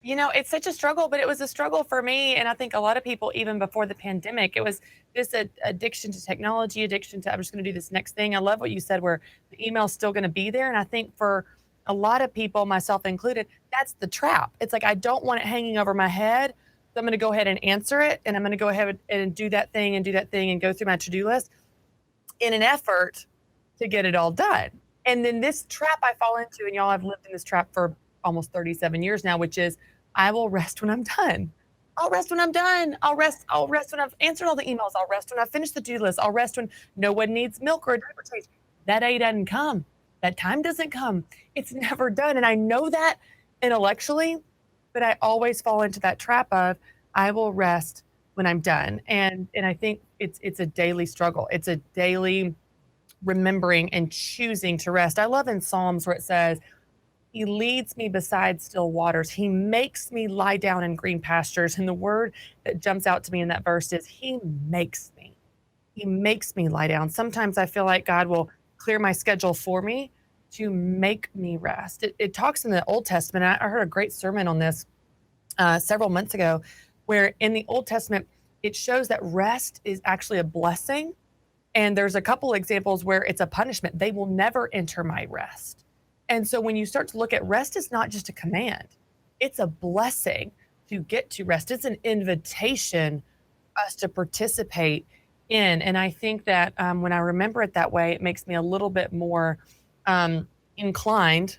You know, it's such a struggle, but it was a struggle for me, and I think a lot of people even before the pandemic. It was this addiction to technology, addiction to, "I'm just gonna do this next thing." I love what you said where the email's still gonna be there, and I think for a lot of people, myself included, that's the trap. It's like, I don't want it hanging over my head, so I'm gonna go ahead and answer it, and I'm gonna go ahead and do that thing and do that thing and go through my to-do list in an effort to get it all done. And then this trap I fall into, and y'all, I've lived in this trap for almost 37 years now, which is I will rest when I'm done. I'll rest when I'm done. I'll rest when I've answered all the emails. I'll rest when I've finished the do list. I'll rest when no one needs milk or a diaper change. That day doesn't come. That time doesn't come. It's never done. And I know that intellectually, but I always fall into that trap of I will rest when I'm done. And I think it's a daily struggle. It's a daily remembering and choosing to rest. I love in Psalms where it says, he leads me beside still waters. He makes me lie down in green pastures. And the word that jumps out to me in that verse is, He makes me. He makes me lie down. Sometimes I feel like God will clear my schedule for me to make me rest. It talks in the Old Testament. I heard a great sermon on this several months ago, where in the Old Testament, it shows that rest is actually a blessing. And there's a couple examples where it's a punishment. They will never enter my rest. And so when you start to look at rest, is not just a command, it's a blessing to get to rest. It's an invitation for us to participate in. And I think that when I remember it that way, it makes me a little bit more inclined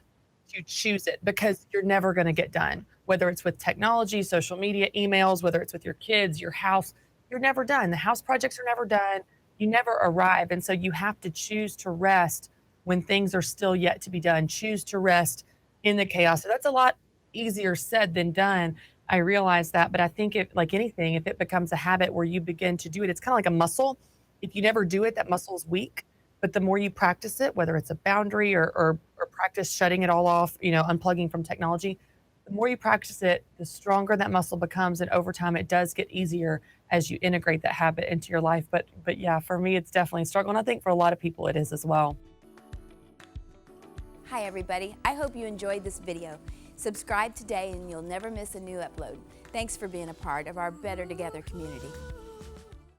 to choose it, because you're never going to get done, whether it's with technology, social media, emails, whether it's with your kids, your house, you're never done. The house projects are never done. You never arrive. And so you have to choose to rest when things are still yet to be done. Choose to rest in the chaos. So that's a lot easier said than done. I realize that, but I think if, like anything, if it becomes a habit where you begin to do it, it's kind of like a muscle. If you never do it, that muscle is weak. But the more you practice it, whether it's a boundary or practice shutting it all off, unplugging from technology, the more you practice it, the stronger that muscle becomes. And over time, it does get easier as you integrate that habit into your life. But yeah, for me, it's definitely a struggle. And I think for a lot of people, it is as well. Hi everybody, I hope you enjoyed this video. Subscribe today and you'll never miss a new upload. Thanks for being a part of our Better Together community.